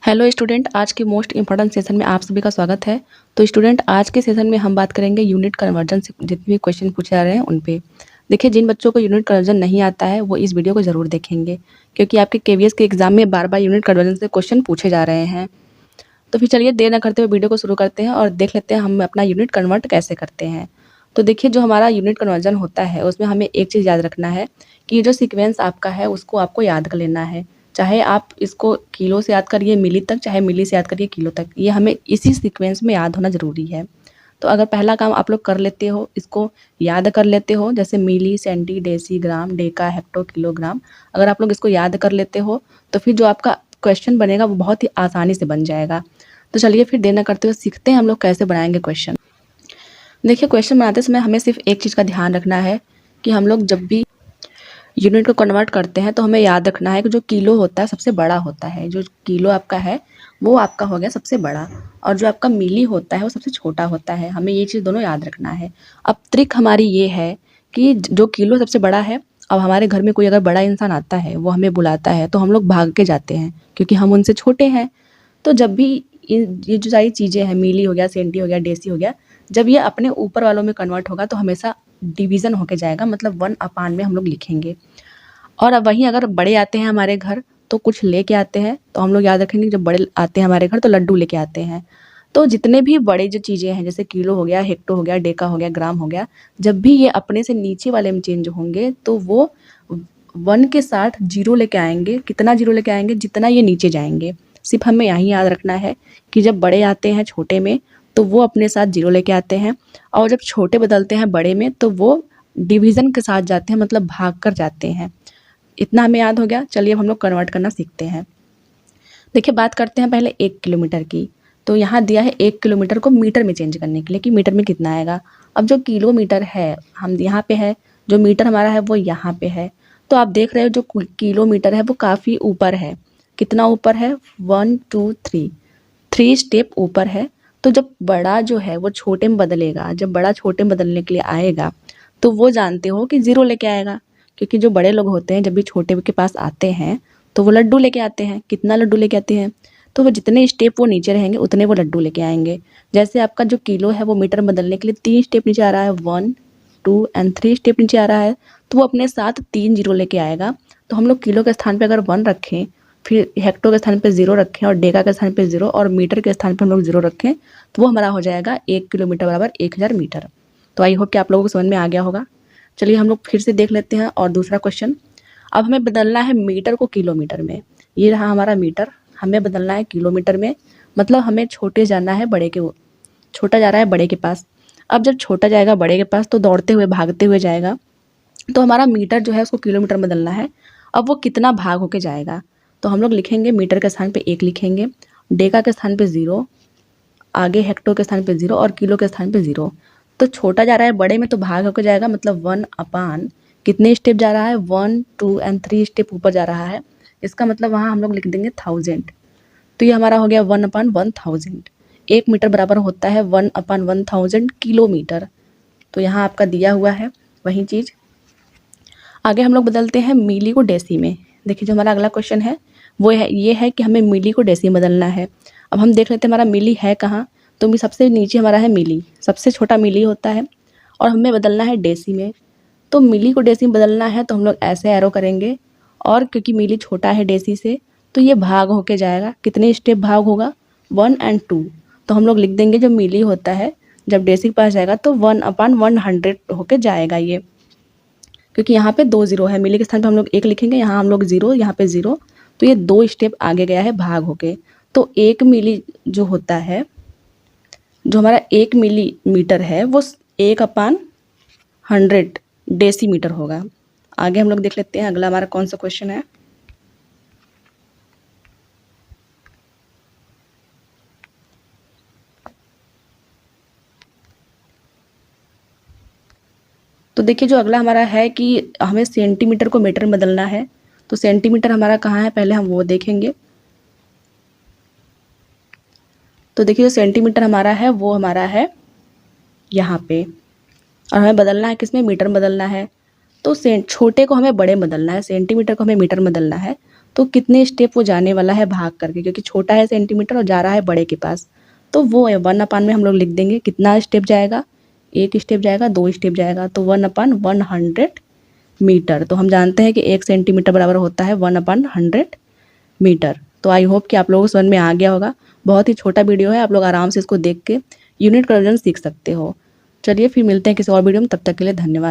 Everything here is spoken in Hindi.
हेलो स्टूडेंट, आज के मोस्ट इंपॉर्टेंट सेशन में आप सभी का स्वागत है। तो स्टूडेंट, आज के सेशन में हम बात करेंगे यूनिट कन्वर्जन से जितने भी क्वेश्चन पूछे जा रहे हैं उन पे। देखिए, जिन बच्चों को यूनिट कन्वर्जन नहीं आता है वो इस वीडियो को ज़रूर देखेंगे, क्योंकि आपके केवीएस के एग्जाम में बार बार यूनिट कन्वर्जन से क्वेश्चन पूछे जा रहे हैं। तो फिर चलिए देर न करते हुए वीडियो को शुरू करते हैं और देख लेते हैं हम अपना यूनिट कन्वर्ट कैसे करते हैं। तो देखिए, जो हमारा यूनिट कन्वर्जन होता है उसमें हमें एक चीज़ याद रखना है कि ये जो सीक्वेंस आपका है उसको आपको याद कर लेना है। चाहे आप इसको किलो से याद करिए मिली तक, चाहे मिली से याद करिए किलो तक, ये हमें इसी सीक्वेंस में याद होना ज़रूरी है। तो अगर पहला काम आप लोग कर लेते हो, इसको याद कर लेते हो, जैसे मिली, सेंटी, डेसी, ग्राम, डेका, हेक्टो, किलोग्राम, अगर आप लोग इसको याद कर लेते हो तो फिर जो आपका क्वेश्चन बनेगा वो बहुत ही आसानी से बन जाएगा। तो चलिए फिर देर न करते हुए सीखते हैं हम लोग कैसे बनाएंगे क्वेश्चन। देखिए, क्वेश्चन बनाते समय हमें सिर्फ एक चीज़ का ध्यान रखना है कि हम लोग जब भी यूनिट को कन्वर्ट करते हैं तो हमें याद रखना है कि जो किलो होता है सबसे बड़ा होता है। जो किलो आपका है वो आपका हो गया सबसे बड़ा, और जो आपका मिली होता है वो सबसे छोटा होता है। हमें ये चीज़ दोनों याद रखना है। अब ट्रिक हमारी ये है कि जो किलो सबसे बड़ा है, अब हमारे घर में कोई अगर बड़ा इंसान आता है, वो हमें बुलाता है, तो हम लोग भाग के जाते हैं क्योंकि हम उनसे छोटे हैं। तो जब भी ये जो सारी चीज़ें हैं, मिली हो गया, सेंटी हो गया, डेसी हो गया, जब ये अपने ऊपर वालों में कन्वर्ट होगा तो हमेशा डिवीज़न होके जाएगा, मतलब 1/, में हम लोग लिखेंगे। और अब वहीं अगर बड़े आते हैं हमारे घर तो कुछ लेके आते हैं, तो हम लोग याद रखेंगे जब बड़े आते हैं हमारे घर तो लड्डू लेके आते हैं। तो जितने भी बड़े जो चीज़ें हैं, जैसे किलो हो गया, हेक्टो हो गया, डेका हो गया, ग्राम हो गया, जब भी ये अपने से नीचे वाले में चेंज होंगे तो वो 1 के साथ जीरो लेके आएंगे। कितना जीरो लेके आएंगे? जितना ये नीचे जाएंगे। सिर्फ हमें यही याद रखना है कि जब बड़े आते हैं छोटे में तो वो अपने साथ जीरो लेके आते हैं, और जब छोटे बदलते हैं बड़े में तो वो डिवीज़न के साथ जाते हैं, मतलब भाग कर जाते हैं। इतना हमें याद हो गया। चलिए अब हम लोग कन्वर्ट करना सीखते हैं। देखिए, बात करते हैं पहले 1 किलोमीटर की। तो यहाँ दिया है 1 किलोमीटर को मीटर में चेंज करने के लिए कि मीटर में कितना आएगा। अब जो किलोमीटर है हम यहाँ पे है, जो मीटर हमारा है वो यहाँ पे है। तो आप देख रहे हो जो किलोमीटर है वो काफ़ी ऊपर है। कितना ऊपर है? 1 2 3, 3 स्टेप ऊपर है। तो जब बड़ा जो है वो छोटे में बदलेगा, जब बड़ा छोटे में बदलने के लिए आएगा तो वो जानते हो कि ज़ीरो लेके आएगा, क्योंकि जो बड़े लोग होते हैं जब भी छोटे के पास आते हैं तो वो लड्डू लेके आते हैं। कितना लड्डू लेके आते हैं? तो वो जितने स्टेप वो नीचे रहेंगे उतने वो लड्डू लेके आएंगे। जैसे आपका जो किलो है वो मीटर में बदलने के लिए 3 स्टेप नीचे आ रहा है, 1 2 एंड 3 स्टेप नीचे आ रहा है, तो वो अपने साथ 3 जीरो लेके आएगा। तो हम लोग किलो के स्थान पे अगर 1 रखें, फिर हेक्टो के स्थान पे 0 रखें, और डेका के स्थान पे 0, और मीटर के स्थान पे हम लोग 0 रखें, तो वो हमारा हो जाएगा 1 किलोमीटर बराबर 1000 मीटर। तो आई होप कि आप लोगों को समझ में आ गया होगा। चलिए हम लोग फिर से देख लेते हैं और दूसरा क्वेश्चन। अब हमें बदलना है मीटर को किलोमीटर में। ये रहा हमारा मीटर, हमें बदलना है किलोमीटर में, मतलब हमें छोटे जाना है बड़े के, छोटा जा रहा है बड़े के पास। अब जब छोटा जाएगा बड़े के पास तो दौड़ते हुए भागते हुए जाएगा, तो हमारा मीटर जो है उसको किलोमीटर में बदलना है। अब वो कितना भाग होके जाएगा? तो हम लोग लिखेंगे मीटर के स्थान पे 1 लिखेंगे, डेका के स्थान पे 0, आगे हेक्टो के स्थान पे 0 और किलो के स्थान पे 0। तो छोटा जा रहा है बड़े में तो भाग होकर जाएगा, मतलब 1/, कितने स्टेप जा रहा है? 1 2 एंड 3 स्टेप ऊपर जा रहा है। इसका मतलब वहाँ हम लोग लिख देंगे 1000। तो ये हमारा हो गया 1/1000। 1 मीटर बराबर होता है 1/1000 किलोमीटर। तो यहाँ आपका दिया हुआ है वही चीज़। आगे हम लोग बदलते हैं मिली को डेसी में। देखिए, जो हमारा अगला क्वेश्चन है वो है, ये है कि हमें मिली को डेसी में बदलना है। अब हम देख लेते हैं हमारा मिली है कहाँ। तो सबसे नीचे हमारा है मिली, सबसे छोटा मिली होता है, और हमें बदलना है डेसी में। तो मिली को डेसी में बदलना है तो हम लोग ऐसे एरो करेंगे, और क्योंकि मिली छोटा है डेसी से तो ये भाग होके जाएगा। कितने स्टेप भाग होगा? 1 एंड 2। तो हम लोग लिख देंगे जो मिली होता है जब डेसी के पास जाएगा तो 1/100 होके जाएगा ये, क्योंकि यहाँ पे 2 जीरो है। मिली के स्थान पे हम लोग 1 लिखेंगे, यहाँ हम लोग 0, यहाँ पे 0, तो ये 2 स्टेप आगे गया है भाग होके। तो 1 मिली जो होता है, जो हमारा 1 मिलीमीटर है वो 1/100 डेसीमीटर होगा। आगे हम लोग देख लेते हैं अगला हमारा कौन सा क्वेश्चन है। तो देखिए, जो अगला हमारा है कि हमें सेंटीमीटर को मीटर में बदलना है। तो सेंटीमीटर हमारा कहाँ है पहले हम वो देखेंगे। तो देखिए, जो सेंटीमीटर हमारा है वो हमारा है यहाँ पे, और हमें बदलना है किसमें? मीटर में बदलना है। तो छोटे को हमें बड़े में बदलना है, सेंटीमीटर को हमें मीटर में बदलना है। तो कितने स्टेप वो जाने वाला है भाग करके, क्योंकि छोटा है सेंटीमीटर और जा रहा है बड़े के पास। तो वो है 1/, में हम लोग लिख देंगे कितना स्टेप जाएगा, 1 स्टेप जाएगा, 2 स्टेप जाएगा, तो 1/100 मीटर। तो हम जानते हैं कि 1 सेंटीमीटर बराबर होता है 1/100 मीटर। तो आई होप कि आप लोगों को समझ में आ गया होगा। बहुत ही छोटा वीडियो है, आप लोग आराम से इसको देख के यूनिट कन्वर्जन सीख सकते हो। चलिए फिर मिलते हैं किसी और वीडियो में, तब तक के लिए धन्यवाद।